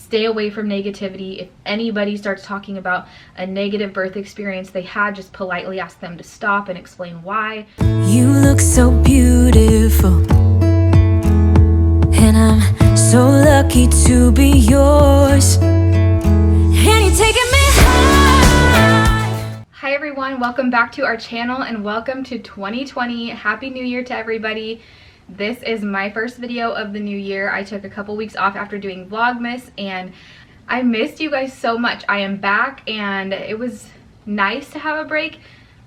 stay away from negativity. If anybody starts talking about a negative birth experience they had, just politely ask them to stop and explain why. You look so beautiful, and I'm so lucky to be yours, and you're taking me high. Hi everyone, welcome back to our channel and welcome to 2020. Happy New Year to everybody. This is my first video of the new year. I took a couple weeks off after doing Vlogmas and I missed you guys so much. I am back and it was nice to have a break,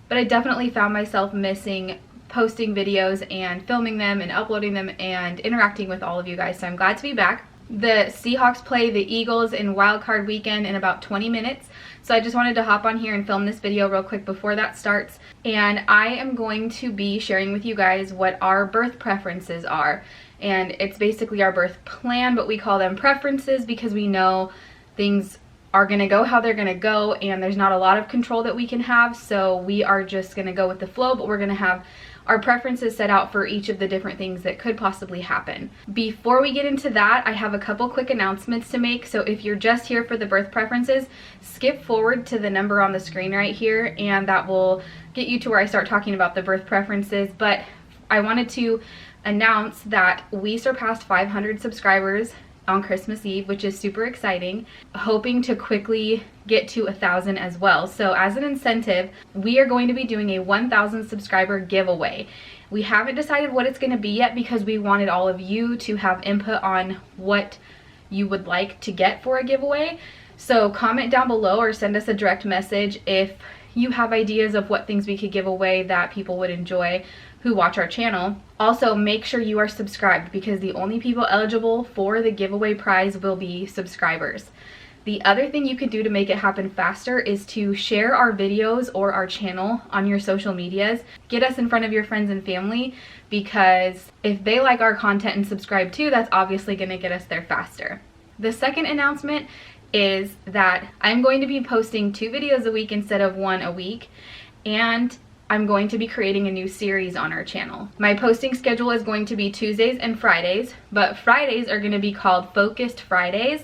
but I definitely found myself missing posting videos and filming them and uploading them and interacting with all of you guys, so I'm glad to be back. The Seahawks play the Eagles in Wild Card Weekend in about 20 minutes, so I just wanted to hop on here and film this video real quick before that starts. And I am going to be sharing with you guys what our birth preferences are. And it's basically our birth plan, but we call them preferences because we know things are going to go how they're going to go and there's not a lot of control that we can have, so we are just going to go with the flow, but we're going to have our preferences set out for each of the different things that could possibly happen. Before we get into that, I have a couple quick announcements to make. So if you're just here for the birth preferences, skip forward to the number on the screen right here and that will get you to where I start talking about the birth preferences. But I wanted to announce that we surpassed 500 subscribers on Christmas Eve, which is super exciting, hoping to quickly get to 1,000 as well. So as an incentive, we are going to be doing a 1,000 subscriber giveaway. We haven't decided what it's going to be yet because we wanted all of you to have input on what you would like to get for a giveaway. So comment down below or send us a direct message if you have ideas of what things we could give away that people would enjoy who watch our channel. Also, make sure you are subscribed because the only people eligible for the giveaway prize will be subscribers. The other thing you can do to make it happen faster is to share our videos or our channel on your social medias. Get us in front of your friends and family because if they like our content and subscribe too, that's obviously going to get us there faster. The second announcement is that I'm going to be posting 2 videos a week instead of 1 a week, and I'm going to be creating a new series on our channel. My posting schedule is going to be Tuesdays and Fridays, but Fridays are going to be called Focused Fridays,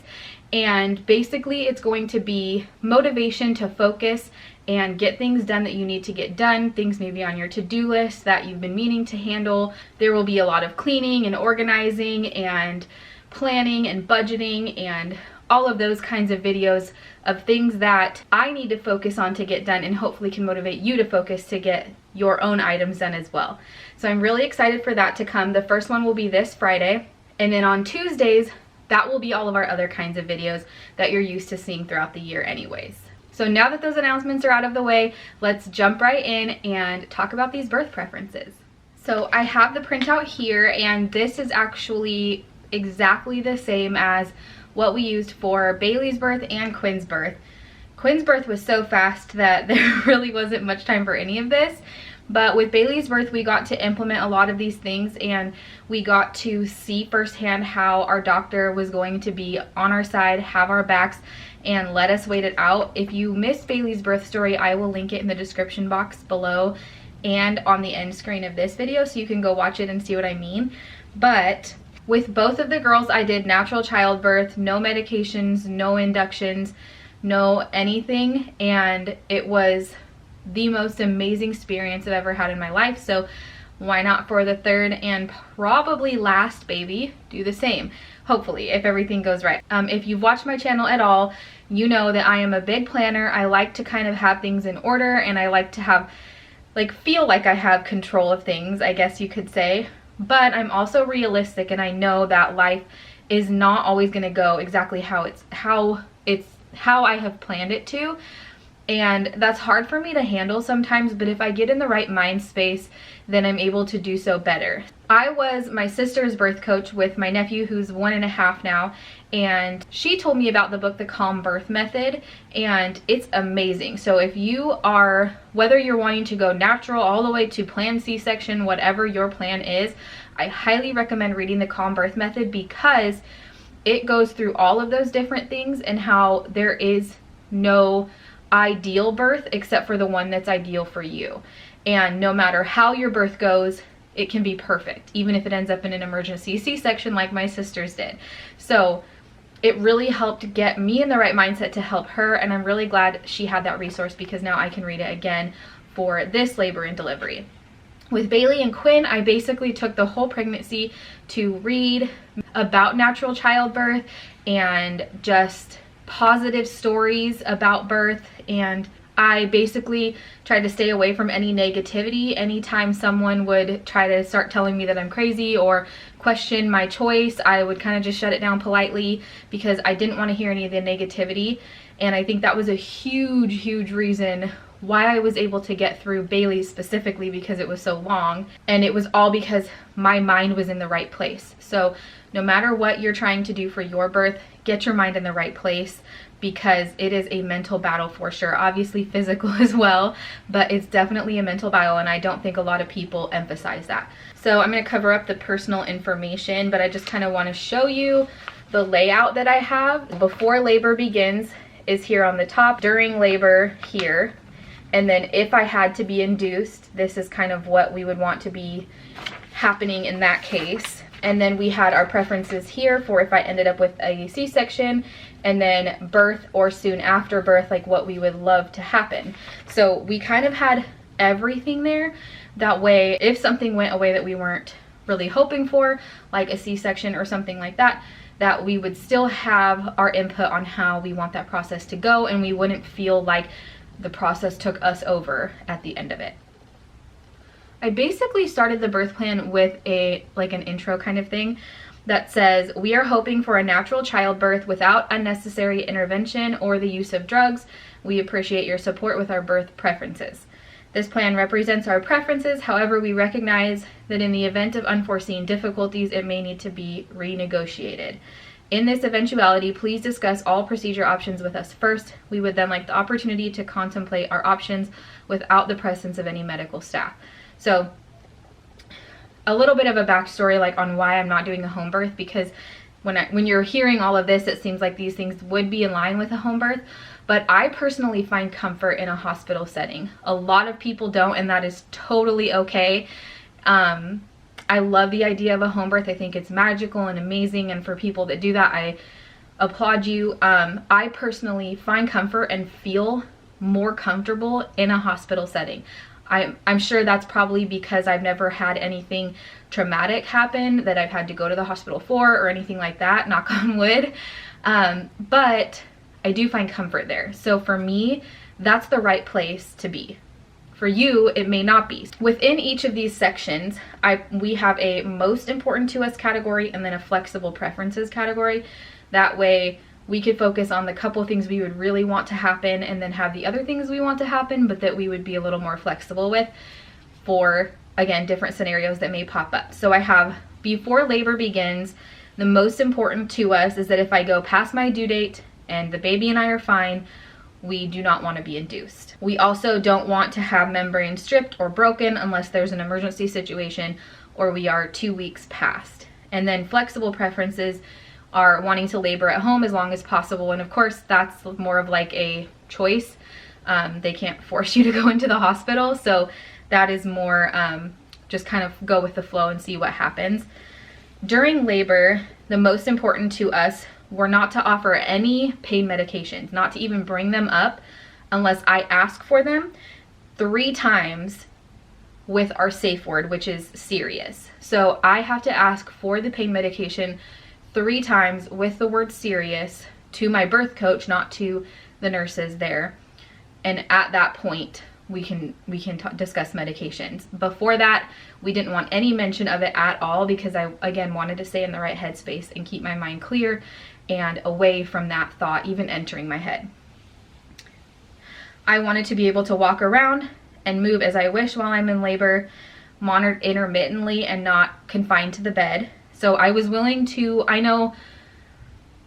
and basically it's going to be motivation to focus and get things done that you need to get done, things maybe on your to-do list that you've been meaning to handle. There will be a lot of cleaning and organizing and planning and budgeting and all of those kinds of videos of things that I need to focus on to get done and hopefully can motivate you to focus to get your own items done as well. So I'm really excited for that to come. The first one will be this Friday, and then on Tuesdays, that will be all of our other kinds of videos that you're used to seeing throughout the year anyways. So now that those announcements are out of the way, let's jump right in and talk about these birth preferences. So I have the printout here, and this is actually exactly the same as what we used for Bailey's birth and Quinn's birth. Quinn's birth was so fast that there really wasn't much time for any of this, but with Bailey's birth we got to implement a lot of these things and we got to see firsthand how our doctor was going to be on our side, have our backs, and let us wait it out. If you missed Bailey's birth story, I will link it in the description box below and on the end screen of this video so you can go watch it and see what I mean. But with both of the girls, I did natural childbirth, no medications, no inductions, no anything, and it was the most amazing experience I've ever had in my life. So why not for the third and probably last baby do the same, hopefully, if everything goes right. If you've watched my channel at all, you know that I am a big planner. I like to kind of have things in order, and I like to have, feel like I have control of things, I guess you could say. But I'm also realistic, and I know that life is not always going to go exactly how I have planned it to, and that's hard for me to handle sometimes. But if I get in the right mind space, then I'm able to do so better. I was my sister's birth coach with my nephew, who's 1.5 now, and she told me about the book The Calm Birth Method, and it's amazing. So if you are, whether you're wanting to go natural all the way to planned C-section, whatever your plan is, I highly recommend reading The Calm Birth Method because it goes through all of those different things and how there is no ideal birth except for the one that's ideal for you. And no matter how your birth goes, it can be perfect, even if it ends up in an emergency C-section like my sister's did. So it really helped get me in the right mindset to help her, and I'm really glad she had that resource because now I can read it again for this labor and delivery. With Bailey and Quinn, I basically took the whole pregnancy to read about natural childbirth and just positive stories about birth, and I basically tried to stay away from any negativity. Anytime someone would try to start telling me that I'm crazy or question my choice, I would kind of just shut it down politely because I didn't want to hear any of the negativity. And I think that was a huge reason why I was able to get through Bailey specifically, because it was so long, and it was all because my mind was in the right place. So no matter what you're trying to do for your birth, get your mind in the right place, because it is a mental battle for sure. Obviously physical as well, but it's definitely a mental battle, and I don't think a lot of people emphasize that. So I'm going to cover up the personal information, but I just kind of want to show you the layout that I have. Before labor begins is here on the top, during labor here, and then if I had to be induced, this is kind of what we would want to be happening in that case. And then we had our preferences here for if I ended up with a C-section, and then birth or soon after birth, like what we would love to happen. So we kind of had everything there. That way, if something went away that we weren't really hoping for, like a C-section or something like that, that we would still have our input on how we want that process to go, and we wouldn't feel like the process took us over at the end of it. I basically started the birth plan with an intro kind of thing that says, we are hoping for a natural childbirth without unnecessary intervention or the use of drugs. We appreciate your support with our birth preferences. This plan represents our preferences. However, we recognize that in the event of unforeseen difficulties, it may need to be renegotiated. In this eventuality, please discuss all procedure options with us first. We would then like the opportunity to contemplate our options without the presence of any medical staff. So a little bit of a backstory like on why I'm not doing a home birth, because when you're hearing all of this, it seems like these things would be in line with a home birth, but I personally find comfort in a hospital setting. A lot of people don't, and that is totally okay. I love the idea of a home birth. I think it's magical and amazing, and for people that do that, I applaud you. I personally find comfort and feel more comfortable in a hospital setting. I'm sure that's probably because I've never had anything traumatic happen that I've had to go to the hospital for or anything like that, knock on wood. But I do find comfort there. So for me, that's the right place to be. For you, it may not be. Within each of these sections, we have a most important to us category and then a flexible preferences category. That way we could focus on the couple things we would really want to happen and then have the other things we want to happen, but that we would be a little more flexible with for, again, different scenarios that may pop up. So I have before labor begins, the most important to us is that if I go past my due date and the baby and I are fine, we do not want to be induced. We also don't want to have membrane stripped or broken unless there's an emergency situation or we are 2 weeks past. And then flexible preferences are wanting to labor at home as long as possible. And of course, that's more of like a choice. They can't force you to go into the hospital. So that is more just kind of go with the flow and see what happens. During labor, the most important to us were not to offer any pain medications, not to even bring them up unless I ask for them 3 times with our safe word, which is serious. So I have to ask for the pain medication 3 times with the word serious to my birth coach, not to the nurses there. And at that point, we can discuss medications. Before that, we didn't want any mention of it at all because I, again, wanted to stay in the right headspace and keep my mind clear and away from that thought even entering my head. I wanted to be able to walk around and move as I wish while I'm in labor, monitored intermittently and not confined to the bed. So I was willing to, I know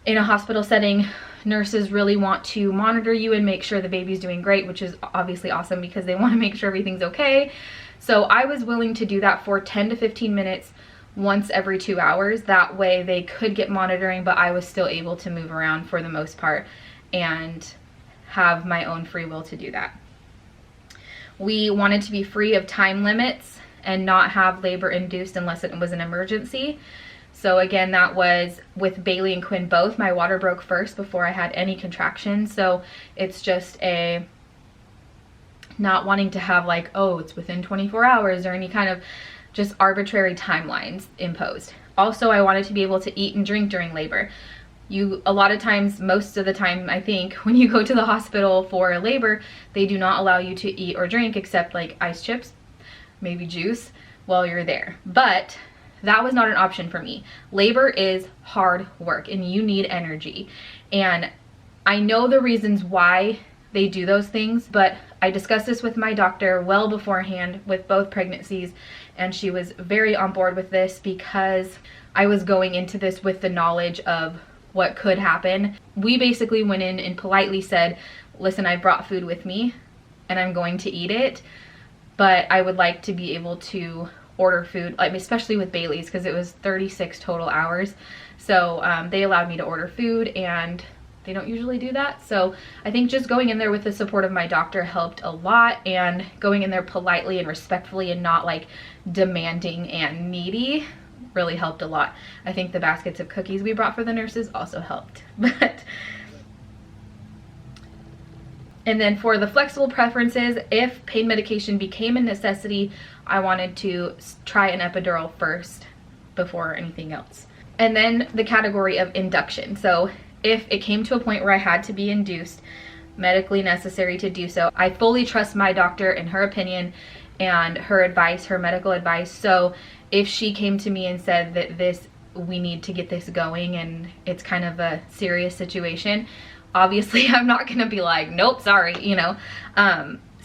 in a hospital setting, nurses really want to monitor you and make sure the baby's doing great, which is obviously awesome because they want to make sure everything's okay. So I was willing to do that for 10 to 15 minutes once every 2 hours. That way they could get monitoring, but I was still able to move around for the most part and have my own free will to do that. We wanted to be free of time limits and not have labor induced unless it was an emergency. So again, that was with Bailey and Quinn both. My water broke first before I had any contractions. So it's just a not wanting to have like, oh, it's within 24 hours or any kind of just arbitrary timelines imposed. Also, I wanted to be able to eat and drink during labor. A lot of times, most of the time, I think, when you go to the hospital for labor, they do not allow you to eat or drink except like ice chips, maybe juice while you're there. But that was not an option for me. Labor is hard work and you need energy. And I know the reasons why they do those things, but I discussed this with my doctor well beforehand with both pregnancies, and she was very on board with this because I was going into this with the knowledge of what could happen. We basically went in and politely said, listen, I brought food with me and I'm going to eat it, but I would like to be able to order food, like especially with Bailey's, because it was 36 total hours. So they allowed me to order food, and they don't usually do that. So I think just going in there with the support of my doctor helped a lot, and going in there politely and respectfully and not like demanding and needy really helped a lot. I think the baskets of cookies we brought for the nurses also helped. And then for the flexible preferences, if pain medication became a necessity, I wanted to try an epidural first before anything else. And then the category of induction. So if it came to a point where I had to be induced, medically necessary to do so, I fully trust my doctor and her opinion and her advice, her medical advice. So if she came to me and said that we need to get this going and it's kind of a serious situation, obviously I'm not gonna be like, nope, sorry, you know.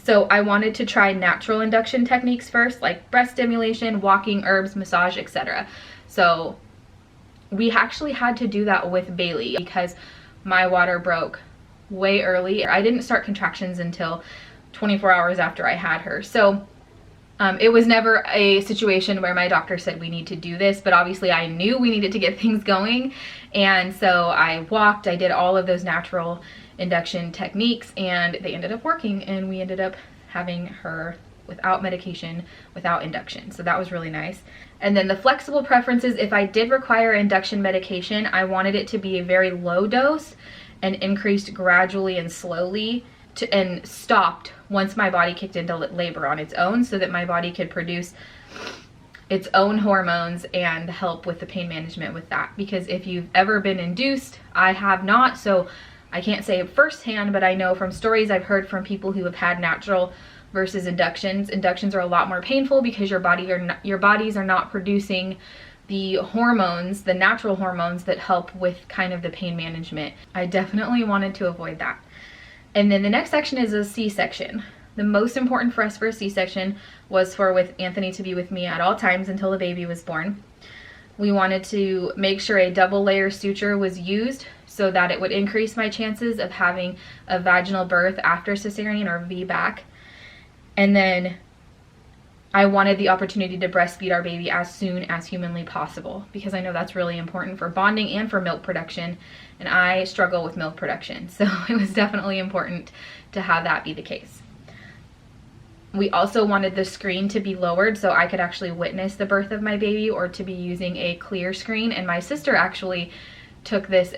So I wanted to try natural induction techniques first, like breast stimulation, walking, herbs, massage, etc. So we actually had to do that with Bailey because my water broke way early. I didn't start contractions until 24 hours after I had her. So it was never a situation where my doctor said we need to do this, but obviously I knew we needed to get things going. And so I walked, I did all of those natural induction techniques, and they ended up working, and we ended up having her without medication, without induction. So that was really nice. And then the flexible preferences, if I did require induction medication, I wanted it to be a very low dose and increased gradually and slowly and stopped once my body kicked into labor on its own, so that my body could produce its own hormones and help with the pain management with that. Because if you've ever been induced, I have not, so I can't say it firsthand, but I know from stories I've heard from people who have had natural versus inductions. Inductions are a lot more painful because your bodies are not producing the hormones, the natural hormones that help with kind of the pain management. I definitely wanted to avoid that. And then the next section is a C-section. The most important for us for a C-section was with Anthony to be with me at all times until the baby was born. We wanted to make sure a double layer suture was used so that it would increase my chances of having a vaginal birth after cesarean or VBAC. And then I wanted the opportunity to breastfeed our baby as soon as humanly possible, because I know that's really important for bonding and for milk production, and I struggle with milk production, so it was definitely important to have that be the case. We also wanted the screen to be lowered so I could actually witness the birth of my baby, or to be using a clear screen. And my sister actually took this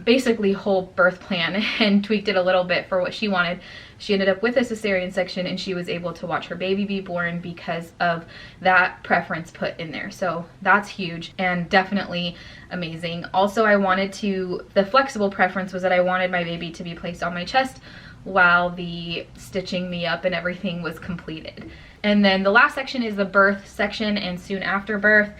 basically whole birth plan and tweaked it a little bit for what she wanted. She ended up with a cesarean section, and she was able to watch her baby be born because of that preference put in there. So that's huge and definitely amazing. Also, the flexible preference was that I wanted my baby to be placed on my chest while the stitching me up and everything was completed. And then the last section is the birth section and soon after birth.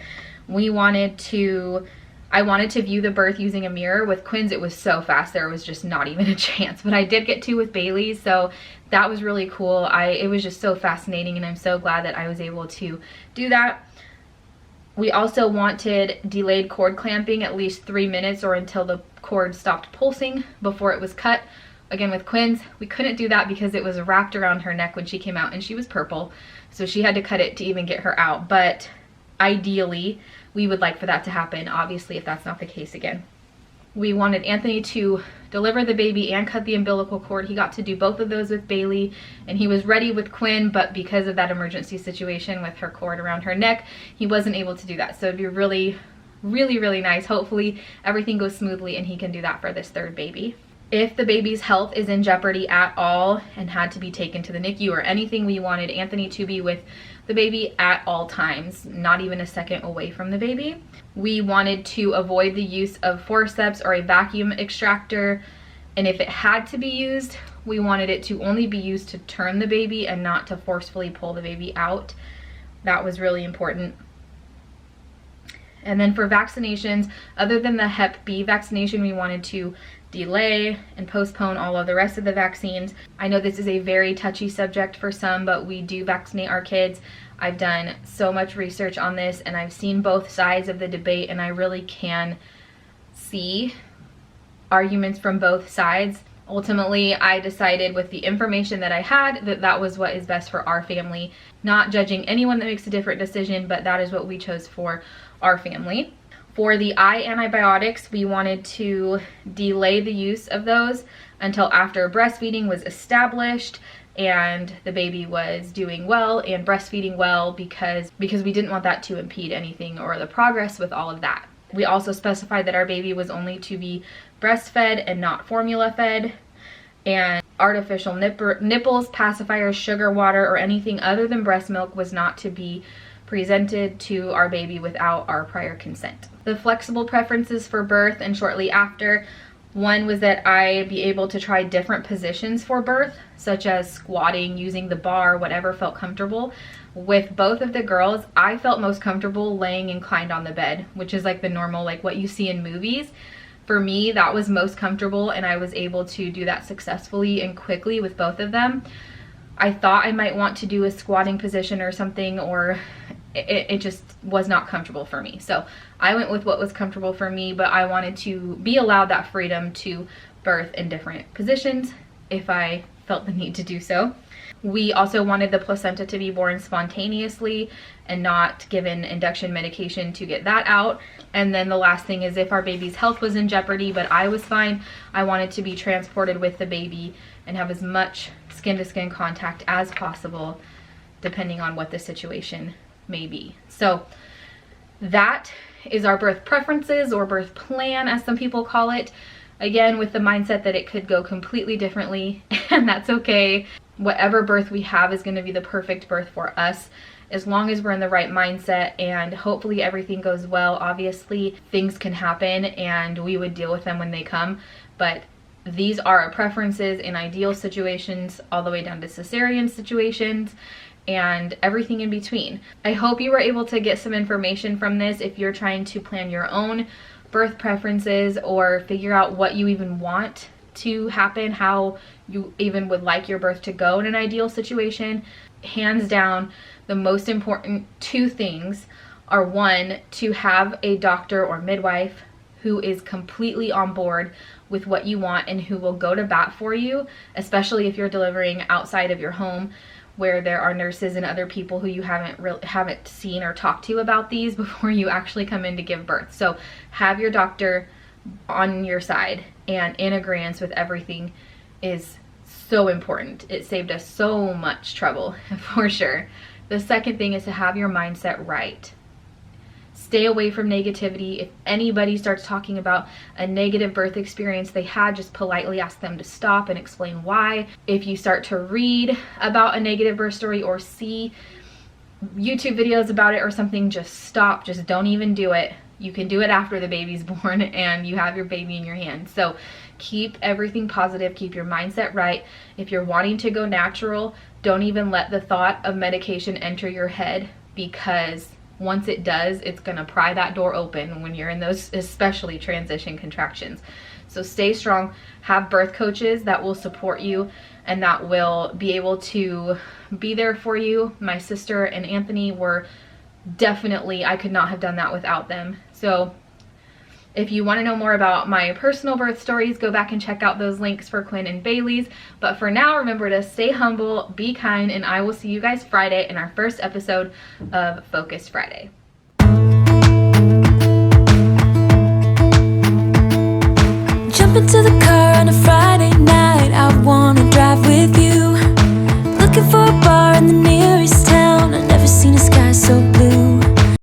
I wanted to view the birth using a mirror. With Quinn's, it was so fast, there was just not even a chance. But I did get to with Bailey, so that was really cool. It was just so fascinating, and I'm so glad that I was able to do that. We also wanted delayed cord clamping, at least 3 minutes or until the cord stopped pulsing before it was cut. Again, with Quinn's, we couldn't do that because it was wrapped around her neck when she came out, and she was purple, so she had to cut it to even get her out. But ideally, we would like for that to happen, obviously, if that's not the case again. We wanted Anthony to deliver the baby and cut the umbilical cord. He got to do both of those with Bailey, and he was ready with Quinn, but because of that emergency situation with her cord around her neck, he wasn't able to do that. So it'd be really really, really nice. Hopefully everything goes smoothly and he can do that for this third baby. If the baby's health is in jeopardy at all and had to be taken to the NICU or anything, we wanted Anthony to be with the baby at all times, not even a second away from the baby. We wanted to avoid the use of forceps or a vacuum extractor, and if it had to be used, we wanted it to only be used to turn the baby and not to forcefully pull the baby out. That was really important. And then for vaccinations, other than the Hep B vaccination, we wanted to delay and postpone all of the rest of the vaccines. I know this is a very touchy subject for some, but we do vaccinate our kids. I've done so much research on this and I've seen both sides of the debate, and I really can see arguments from both sides. Ultimately, I decided with the information that I had that that was what is best for our family. Not judging anyone that makes a different decision, but that is what we chose for our family. For the eye antibiotics, we wanted to delay the use of those until after breastfeeding was established and the baby was doing well and breastfeeding well, because we didn't want that to impede anything or the progress with all of that. We also specified that our baby was only to be breastfed and not formula fed, and artificial nipples, pacifiers, sugar water, or anything other than breast milk was not to be presented to our baby without our prior consent. The flexible preferences for birth and shortly after, one was that I be able to try different positions for birth, such as squatting, using the bar, whatever felt comfortable. With both of the girls, I felt most comfortable laying inclined on the bed, which is like the normal, like what you see in movies. For me, that was most comfortable, and I was able to do that successfully and quickly with both of them. I thought I might want to do a squatting position or something, or it just was not comfortable for me. So I went with what was comfortable for me, but I wanted to be allowed that freedom to birth in different positions if I felt the need to do so. We also wanted the placenta to be born spontaneously and not given induction medication to get that out. And then the last thing is, if our baby's health was in jeopardy but I was fine, I wanted to be transported with the baby and have as much skin-to-skin contact as possible, depending on what the situation may be. So that is our birth preferences, or birth plan as some people call it. Again, with the mindset that it could go completely differently, and that's okay. Whatever birth we have is going to be the perfect birth for us, as long as we're in the right mindset, and hopefully everything goes well. Obviously, things can happen and we would deal with them when they come, but these are our preferences in ideal situations, all the way down to cesarean situations and everything in between. I hope you were able to get some information from this if you're trying to plan your own birth preferences or figure out what you even want to happen, how you even would like your birth to go in an ideal situation. Hands down, the most important two things are, one, to have a doctor or midwife who is completely on board with what you want and who will go to bat for you, especially if you're delivering outside of your home, where there are nurses and other people who you haven't seen or talked to about these before you actually come in to give birth. So have your doctor on your side and in agreement with everything is so important. It saved us so much trouble for sure. The second thing is to have your mindset right. Stay away from negativity. If anybody starts talking about a negative birth experience they had, just politely ask them to stop and explain why. If you start to read about a negative birth story or see YouTube videos about it or something, just stop. Just don't even do it. You can do it after the baby's born and you have your baby in your hands. So keep everything positive, keep your mindset right. If you're wanting to go natural, don't even let the thought of medication enter your head, because once it does, it's gonna pry that door open when you're in those, especially transition contractions. So stay strong, have birth coaches that will support you and that will be able to be there for you. My sister and Anthony were definitely, I could not have done that without them. So if you want to know more about my personal birth stories, go back and check out those links for Quinn and Bailey's. But for now, remember to stay humble, be kind, and I will see you guys Friday in our first episode of Focus Friday.